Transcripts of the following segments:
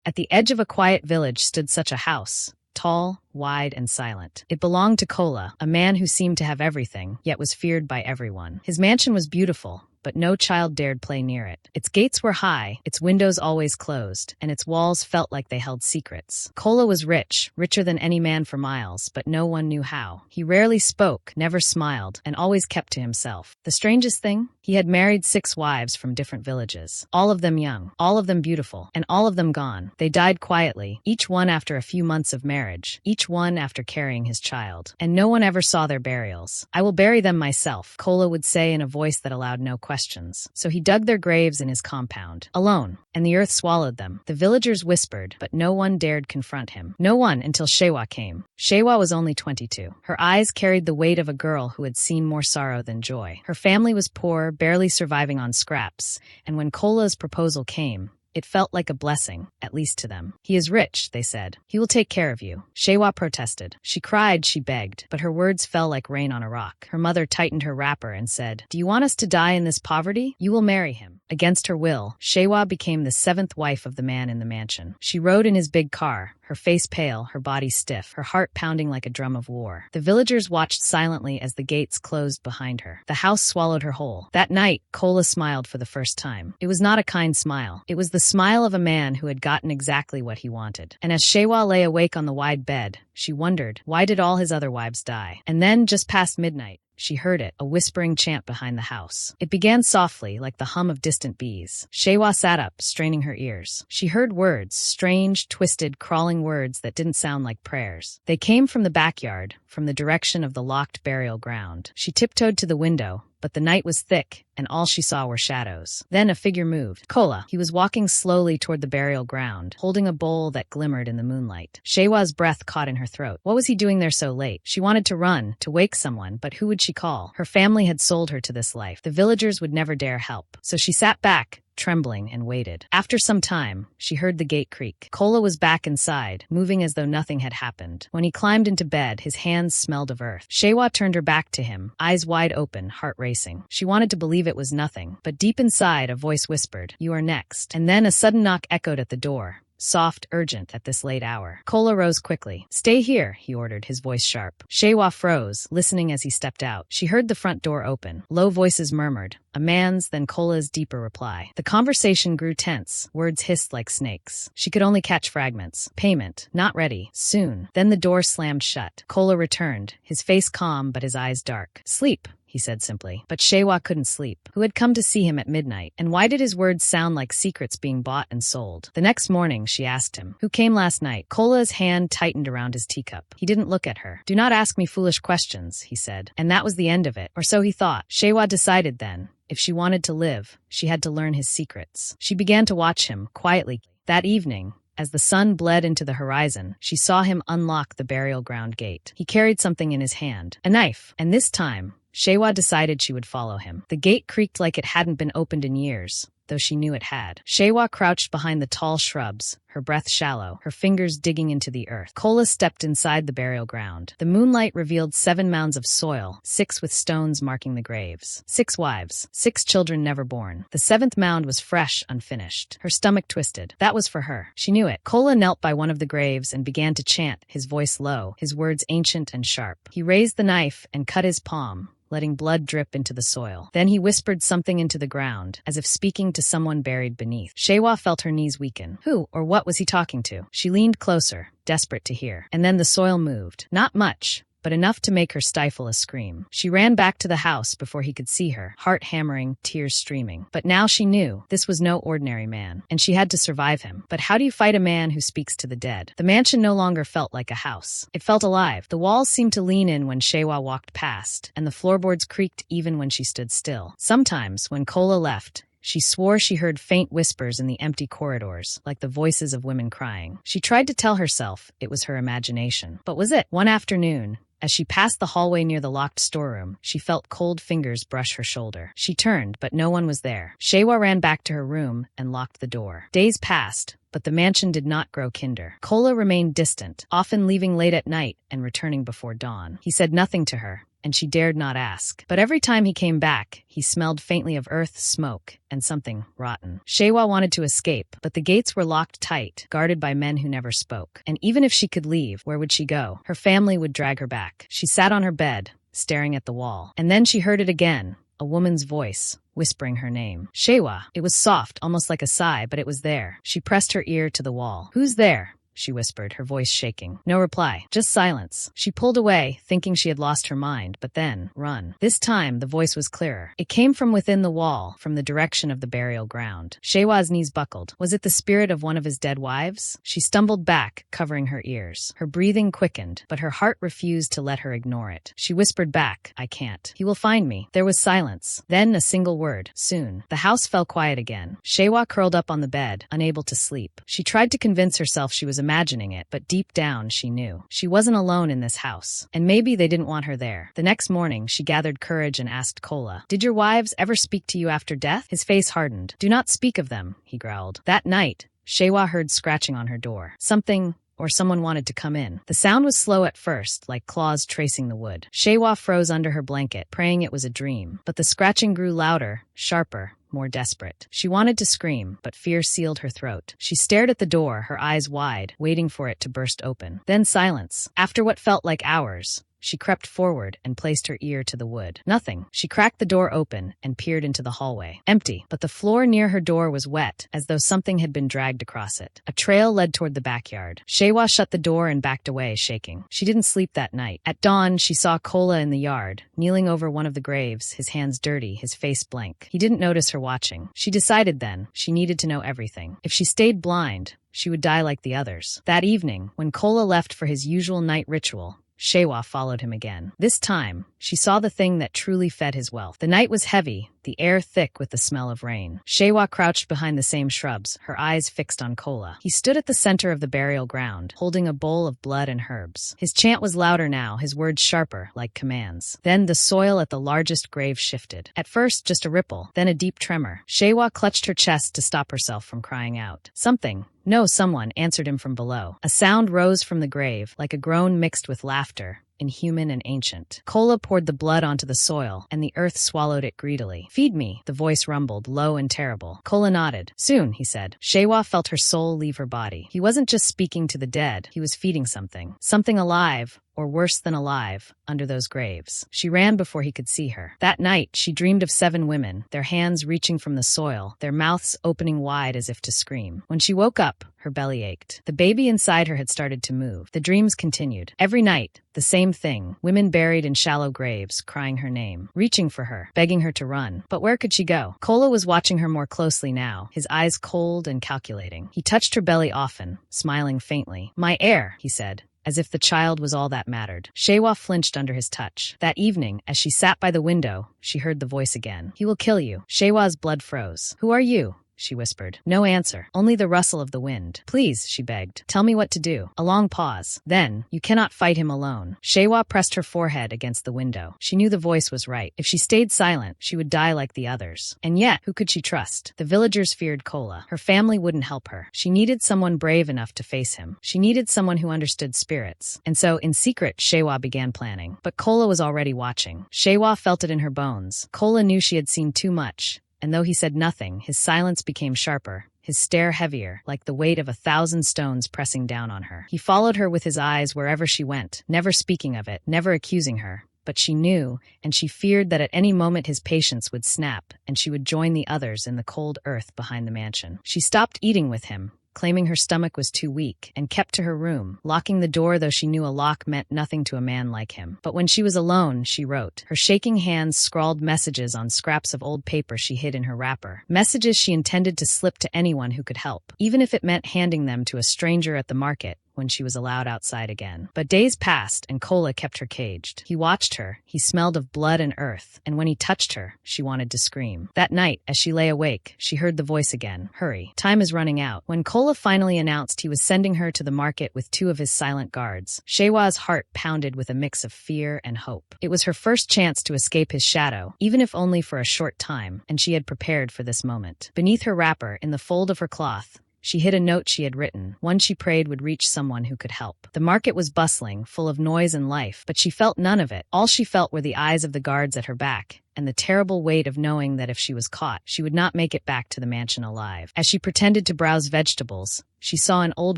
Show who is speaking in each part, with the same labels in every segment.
Speaker 1: At the edge of a quiet village stood such a house, tall, wide, and silent. It belonged to Kola, a man who seemed to have everything, yet was feared by everyone. His mansion was beautiful, but no child dared play near it. Its gates were high, its windows always closed, and its walls felt like they held secrets. Kola was rich, richer than any man for miles, but no one knew how. He rarely spoke, never smiled, and always kept to himself. The strangest thing? He had married 6 wives from different villages. All of them young, all of them beautiful, and all of them gone. They died quietly, each one after a few months of marriage, each one after carrying his child. And no one ever saw their burials. "I will bury them myself," Kola would say in a voice that allowed no questions. So he dug their graves in his compound, alone, and the earth swallowed them. The villagers whispered, but no one dared confront him. No one until Sewa came. Sewa was only 22. Her eyes carried the weight of a girl who had seen more sorrow than joy. Her family was poor, barely surviving on scraps, and when Kola's proposal came, it felt like a blessing, at least to them. "He is rich," they said. "He will take care of you." Sewa protested. She cried, she begged, but her words fell like rain on a rock. Her mother tightened her wrapper and said, "Do you want us to die in this poverty? You will marry him." Against her will, Sewa became the 7th wife of the man in the mansion. She rode in his big car, her face pale, her body stiff, her heart pounding like a drum of war. The villagers watched silently as the gates closed behind her. The house swallowed her whole. That night, Kola smiled for the first time. It was not a kind smile. It was the smile of a man who had gotten exactly what he wanted. And as Sewa lay awake on the wide bed, she wondered, why did all his other wives die? And then, just past midnight, she heard it, a whispering chant behind the house. It began softly, like the hum of distant bees. Sewa sat up, straining her ears. She heard words, strange, twisted, crawling words that didn't sound like prayers. They came from the backyard, from the direction of the locked burial ground. She tiptoed to the window, but the night was thick, and all she saw were shadows. Then a figure moved. Kola. He was walking slowly toward the burial ground, holding a bowl that glimmered in the moonlight. Sewa's breath caught in her throat. What was he doing there so late? She wanted to run, to wake someone, but who would she call? Her family had sold her to this life. The villagers would never dare help. So she sat back, trembling, and waited. After some time, she heard the gate creak. Kola was back inside, moving as though nothing had happened. When he climbed into bed, his hands smelled of earth. Sewa turned her back to him, eyes wide open, heart racing. She wanted to believe it was nothing, but deep inside, a voice whispered, "You are next." And then a sudden knock echoed at the door. Soft, urgent at this late hour. Kola rose quickly. "Stay here," he ordered, his voice sharp. Sewa froze, listening as he stepped out. She heard the front door open. Low voices murmured, a man's, then Kola's deeper reply. The conversation grew tense. Words hissed like snakes. She could only catch fragments. "Payment. Not ready. Soon." Then the door slammed shut. Kola returned, his face calm but his eyes dark. "Sleep," he said simply. But Sewa couldn't sleep. Who had come to see him at midnight? And why did his words sound like secrets being bought and sold? The next morning, she asked him, "Who came last night?" Kola's hand tightened around his teacup. He didn't look at her. "Do not ask me foolish questions," he said. And that was the end of it. Or so he thought. Sewa decided then, if she wanted to live, she had to learn his secrets. She began to watch him, quietly. That evening, as the sun bled into the horizon, she saw him unlock the burial ground gate. He carried something in his hand, a knife, and this time, Sewa decided she would follow him. The gate creaked like it hadn't been opened in years, though she knew it had. Sewa crouched behind the tall shrubs, her breath shallow, her fingers digging into the earth. Kola stepped inside the burial ground. The moonlight revealed 7 mounds of soil, 6 with stones marking the graves. 6 wives, 6 children never born. The 7th mound was fresh, unfinished. Her stomach twisted. That was for her. She knew it. Kola knelt by one of the graves and began to chant, his voice low, his words ancient and sharp. He raised the knife and cut his palm, letting blood drip into the soil. Then he whispered something into the ground, as if speaking to someone buried beneath. Sewa felt her knees weaken. Who or what was he talking to? She leaned closer, desperate to hear. And then the soil moved. Not much, but enough to make her stifle a scream. She ran back to the house before he could see her, heart hammering, tears streaming. But now she knew this was no ordinary man, and she had to survive him. But how do you fight a man who speaks to the dead? The mansion no longer felt like a house. It felt alive. The walls seemed to lean in when Sewa walked past, and the floorboards creaked even when she stood still. Sometimes, when Kola left, she swore she heard faint whispers in the empty corridors, like the voices of women crying. She tried to tell herself it was her imagination. But was it? One afternoon, as she passed the hallway near the locked storeroom, she felt cold fingers brush her shoulder. She turned, but no one was there. Sewa ran back to her room and locked the door. Days passed, but the mansion did not grow kinder. Kola remained distant, often leaving late at night and returning before dawn. He said nothing to her, and she dared not ask. But every time he came back, he smelled faintly of earth, smoke, and something rotten. Sewa wanted to escape, but the gates were locked tight, guarded by men who never spoke. And even if she could leave, where would she go? Her family would drag her back. She sat on her bed, staring at the wall. And then she heard it again, a woman's voice, whispering her name. Sewa. It was soft, almost like a sigh, but it was there. She pressed her ear to the wall. "Who's there?" she whispered, her voice shaking. No reply, just silence. She pulled away, thinking she had lost her mind, but then, run. This time, the voice was clearer. It came from within the wall, from the direction of the burial ground. Sewa's knees buckled. Was it the spirit of one of his dead wives? She stumbled back, covering her ears. Her breathing quickened, but her heart refused to let her ignore it. She whispered back, "I can't. He will find me." There was silence. Then a single word. Soon. The house fell quiet again. Sewa curled up on the bed, unable to sleep. She tried to convince herself she was imagining it, but deep down she knew. She wasn't alone in this house, and maybe they didn't want her there. The next morning, she gathered courage and asked Kola, "Did your wives ever speak to you after death?" His face hardened. "Do not speak of them," he growled. That night, Sewa heard scratching on her door. Someone wanted to come in. The sound was slow at first, like claws tracing the wood. Sewa froze under her blanket, praying it was a dream. But the scratching grew louder, sharper, more desperate. She wanted to scream, but fear sealed her throat. She stared at the door, her eyes wide, waiting for it to burst open. Then silence. After what felt like hours, she crept forward and placed her ear to the wood. Nothing. She cracked the door open and peered into the hallway. Empty, but the floor near her door was wet, as though something had been dragged across it. A trail led toward the backyard. Sewa shut the door and backed away, shaking. She didn't sleep that night. At dawn, she saw Kola in the yard, kneeling over one of the graves, his hands dirty, his face blank. He didn't notice her watching. She decided then she needed to know everything. If she stayed blind, she would die like the others. That evening, when Kola left for his usual night ritual, Sewa followed him again. This time, she saw the thing that truly fed his wealth. The night was heavy, the air thick with the smell of rain. Sewa crouched behind the same shrubs, her eyes fixed on Kola. He stood at the center of the burial ground, holding a bowl of blood and herbs. His chant was louder now, his words sharper, like commands. Then the soil at the largest grave shifted. At first, just a ripple, then a deep tremor. Sewa clutched her chest to stop herself from crying out. Someone answered him from below. A sound rose from the grave, like a groan mixed with laughter, inhuman and ancient. Kola poured the blood onto the soil, and the earth swallowed it greedily. "Feed me," the voice rumbled, low and terrible. Kola nodded. "Soon," he said. Sewa felt her soul leave her body. He wasn't just speaking to the dead, he was feeding something. Something alive, or worse than alive, under those graves. She ran before he could see her. That night, she dreamed of 7 women, their hands reaching from the soil, their mouths opening wide as if to scream. When she woke up, her belly ached. The baby inside her had started to move. The dreams continued. Every night, the same thing. Women buried in shallow graves, crying her name, reaching for her, begging her to run. But where could she go? Kola was watching her more closely now, his eyes cold and calculating. He touched her belly often, smiling faintly. "My heir," he said, as if the child was all that mattered. Sewa flinched under his touch. That evening, as she sat by the window, she heard the voice again. "He will kill you." Sewa's blood froze. "Who are you?" she whispered. No answer, only the rustle of the wind. "Please," she begged, "tell me what to do." A long pause. Then, "You cannot fight him alone." Sewa pressed her forehead against the window. She knew the voice was right. If she stayed silent, she would die like the others. And yet, who could she trust? The villagers feared Kola. Her family wouldn't help her. She needed someone brave enough to face him. She needed someone who understood spirits. And so, in secret, Sewa began planning. But Kola was already watching. Sewa felt it in her bones. Kola knew she had seen too much. And though he said nothing, his silence became sharper, his stare heavier, like the weight of 1,000 stones pressing down on her. He followed her with his eyes wherever she went, never speaking of it, never accusing her. But she knew, and she feared that at any moment his patience would snap, and she would join the others in the cold earth behind the mansion. She stopped eating with him, claiming her stomach was too weak, and kept to her room, locking the door though she knew a lock meant nothing to a man like him. But when she was alone, she wrote. Her shaking hands scrawled messages on scraps of old paper she hid in her wrapper. Messages she intended to slip to anyone who could help, even if it meant handing them to a stranger at the market when she was allowed outside again. But days passed, and Kola kept her caged. He watched her, he smelled of blood and earth, and when he touched her, she wanted to scream. That night, as she lay awake, she heard the voice again. "Hurry. Time is running out." When Kola finally announced he was sending her to the market with 2 of his silent guards, Sewa's heart pounded with a mix of fear and hope. It was her first chance to escape his shadow, even if only for a short time, and she had prepared for this moment. Beneath her wrapper, in the fold of her cloth, She hid a note she had written, one she prayed would reach someone who could help. The market was bustling, full of noise and life, but she felt none of it. All she felt were the eyes of the guards at her back, and the terrible weight of knowing that if she was caught, she would not make it back to the mansion alive. As she pretended to browse vegetables, she saw an old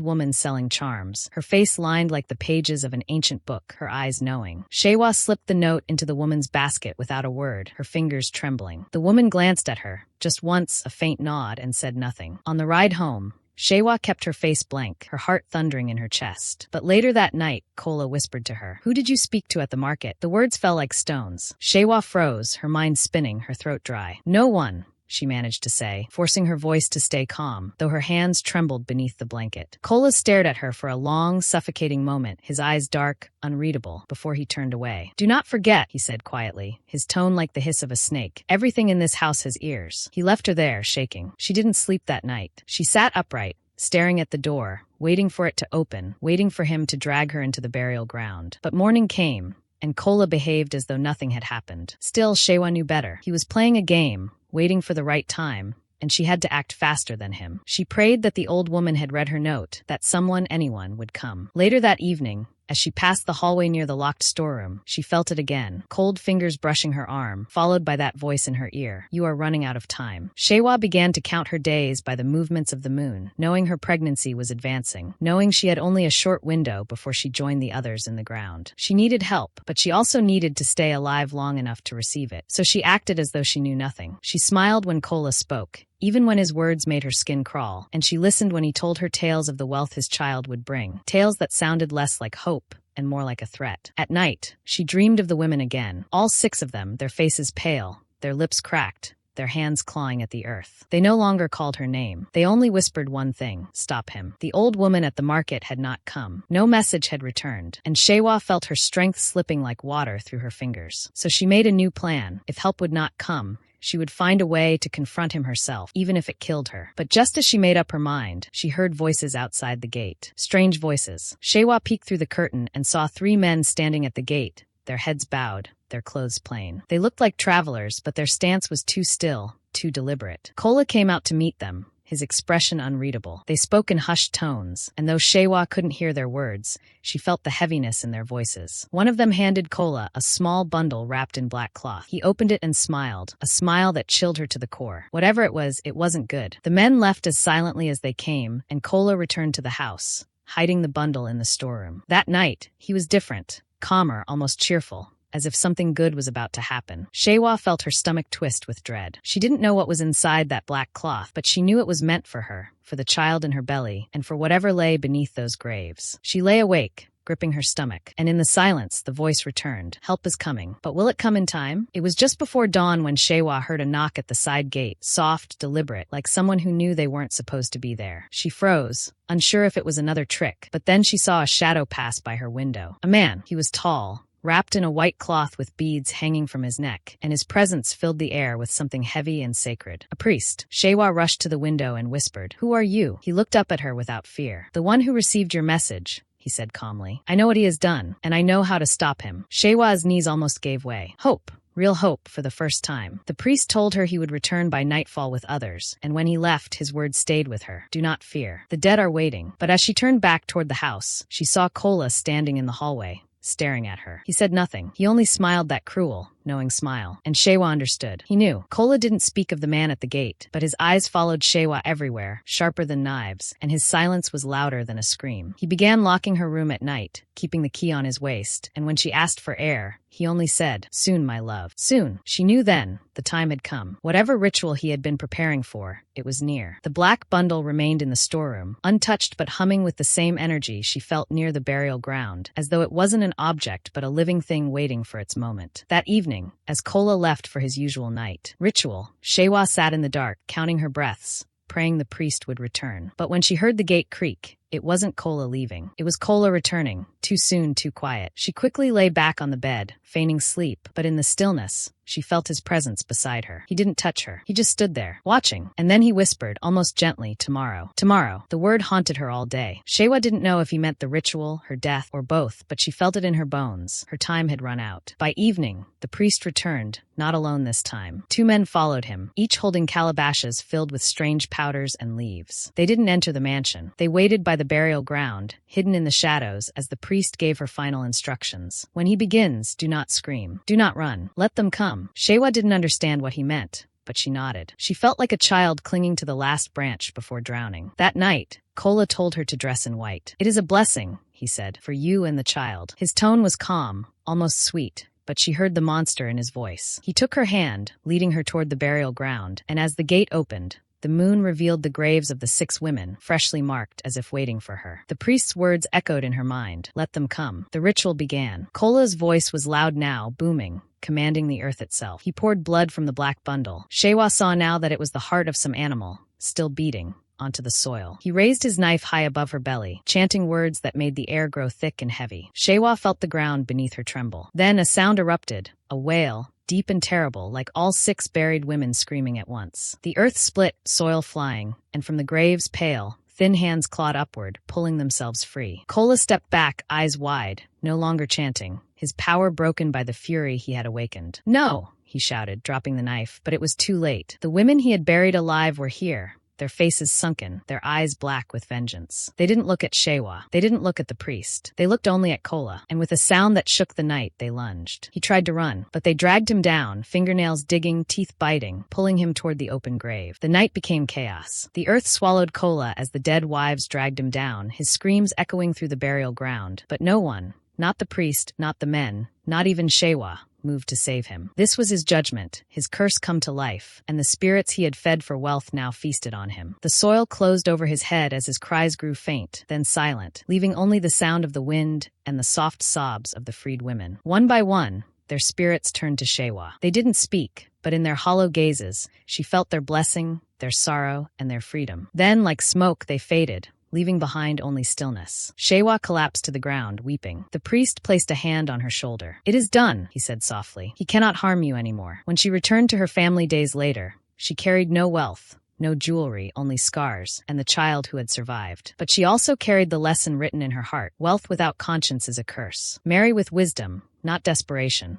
Speaker 1: woman selling charms, her face lined like the pages of an ancient book, her eyes knowing. Sewa slipped the note into the woman's basket without a word, her fingers trembling. The woman glanced at her, just once, a faint nod, and said nothing. On the ride home, Sewa kept her face blank, her heart thundering in her chest. But later that night, Kola whispered to her, "Who did you speak to at the market?" The words fell like stones. Sewa froze, her mind spinning, her throat dry. "No one," she managed to say, forcing her voice to stay calm, though her hands trembled beneath the blanket. Kola stared at her for a long, suffocating moment, his eyes dark, unreadable, before he turned away. "Do not forget," he said quietly, his tone like the hiss of a snake. "Everything in this house has ears." He left her there, shaking. She didn't sleep that night. She sat upright, staring at the door, waiting for it to open, waiting for him to drag her into the burial ground. But morning came, and Kola behaved as though nothing had happened. Still, Sewa knew better. He was playing a game, waiting for the right time, and she had to act faster than him. She prayed that the old woman had read her note, that someone, anyone, would come. Later that evening, as she passed the hallway near the locked storeroom, she felt it again, cold fingers brushing her arm, followed by that voice in her ear. "You are running out of time." Sewa began to count her days by the movements of the moon, knowing her pregnancy was advancing, knowing she had only a short window before she joined the others in the ground. She needed help, but she also needed to stay alive long enough to receive it. So she acted as though she knew nothing. She smiled when Kola spoke, even when his words made her skin crawl, and she listened when he told her tales of the wealth his child would bring, tales that sounded less like hope and more like a threat. At night, she dreamed of the women again, all 6 of them, their faces pale, their lips cracked, their hands clawing at the earth. They no longer called her name. They only whispered one thing: stop him. The old woman at the market had not come. No message had returned, and Sewa felt her strength slipping like water through her fingers. So she made a new plan. If help would not come, she would find a way to confront him herself, even if it killed her. But just as she made up her mind, she heard voices outside the gate. Strange voices. Sewa peeked through the curtain and saw 3 men standing at the gate, their heads bowed, their clothes plain. They looked like travelers, but their stance was too still, too deliberate. Kola came out to meet them, his expression unreadable. They spoke in hushed tones, and though Sewa couldn't hear their words, she felt the heaviness in their voices. One of them handed Kola a small bundle wrapped in black cloth. He opened it and smiled, a smile that chilled her to the core. Whatever it wasn't good. The men left as silently as they came, and Kola returned to the house, hiding the bundle in the storeroom. That night, he was different, calmer, almost cheerful, as if something good was about to happen. Sewa felt her stomach twist with dread. She didn't know what was inside that black cloth, but she knew it was meant for her, for the child in her belly, and for whatever lay beneath those graves. She lay awake, gripping her stomach, and in the silence, the voice returned. Help is coming. But will it come in time? It was just before dawn when Sewa heard a knock at the side gate, soft, deliberate, like someone who knew they weren't supposed to be there. She froze, unsure if it was another trick, but then she saw a shadow pass by her window. A man. He was tall, wrapped in a white cloth with beads hanging from his neck, and his presence filled the air with something heavy and sacred. A priest. Sewa rushed to the window and whispered, "Who are you?" He looked up at her without fear. "The one who received your message," he said calmly. "I know what he has done, and I know how to stop him." Shewa's knees almost gave way. Hope. Real hope for the first time. The priest told her he would return by nightfall with others, and when he left, his words stayed with her. Do not fear. The dead are waiting. But as she turned back toward the house, she saw Kola standing in the hallway, staring at her. He said nothing. He only smiled that cruel, knowing smile. And Sewa understood. He knew. Kola didn't speak of the man at the gate, but his eyes followed Sewa everywhere, sharper than knives, and his silence was louder than a scream. He began locking her room at night, keeping the key on his waist, and when she asked for air, he only said, "Soon, my love." Soon. She knew then. The time had come. Whatever ritual he had been preparing for, it was near. The black bundle remained in the storeroom, untouched but humming with the same energy she felt near the burial ground, as though it wasn't an object but a living thing waiting for its moment. That evening, as Kola left for his usual night ritual, Sewa sat in the dark, counting her breaths, praying the priest would return. But when she heard the gate creak, it wasn't Kola leaving. It was Kola returning, too soon, too quiet. She quickly lay back on the bed, feigning sleep, but in the stillness, she felt his presence beside her. He didn't touch her. He just stood there, watching. And then he whispered, almost gently, tomorrow. Tomorrow. The word haunted her all day. Sewa didn't know if he meant the ritual, her death, or both, but she felt it in her bones. Her time had run out. By evening, the priest returned, not alone this time. 2 men followed him, each holding calabashes filled with strange powders and leaves. They didn't enter the mansion. They waited by the burial ground, hidden in the shadows, as the priest gave her final instructions. When he begins, do not scream. Do not run. Let them come. Sewa didn't understand what he meant, but she nodded. She felt like a child clinging to the last branch before drowning. That night, Kola told her to dress in white. It is a blessing, he said, for you and the child. His tone was calm, almost sweet, but she heard the monster in his voice. He took her hand, leading her toward the burial ground, and as the gate opened, the moon revealed the graves of the 6 women, freshly marked as if waiting for her. The priest's words echoed in her mind. Let them come. The ritual began. Kola's voice was loud now, booming, commanding the earth itself. He poured blood from the black bundle. Sewa saw now that it was the heart of some animal, still beating, onto the soil. He raised his knife high above her belly, chanting words that made the air grow thick and heavy. Sewa felt the ground beneath her tremble. Then a sound erupted, a wail, deep and terrible, like all 6 buried women screaming at once. The earth split, soil flying, and from the graves, pale, thin hands clawed upward, pulling themselves free. Kola stepped back, eyes wide, no longer chanting, his power broken by the fury he had awakened. No, he shouted, dropping the knife, but it was too late. The women he had buried alive were here, their faces sunken, their eyes black with vengeance. They didn't look at Sewa. They didn't look at the priest. They looked only at Kola, and with a sound that shook the night, they lunged. He tried to run, but they dragged him down, fingernails digging, teeth biting, pulling him toward the open grave. The night became chaos. The earth swallowed Kola as the dead wives dragged him down, his screams echoing through the burial ground. But no one, not the priest, not the men, not even Sewa, moved to save him. This was his judgment, his curse come to life, and the spirits he had fed for wealth now feasted on him. The soil closed over his head as his cries grew faint, then silent, leaving only the sound of the wind and the soft sobs of the freed women. One by one, their spirits turned to Sewa. They didn't speak, but in their hollow gazes, she felt their blessing, their sorrow, and their freedom. Then, like smoke, they faded, leaving behind only stillness. Sewa collapsed to the ground, weeping. The priest placed a hand on her shoulder. It is done, he said softly. He cannot harm you anymore. When she returned to her family days later, she carried no wealth, no jewelry, only scars, and the child who had survived. But she also carried the lesson written in her heart. Wealth without conscience is a curse. Marry with wisdom, not desperation.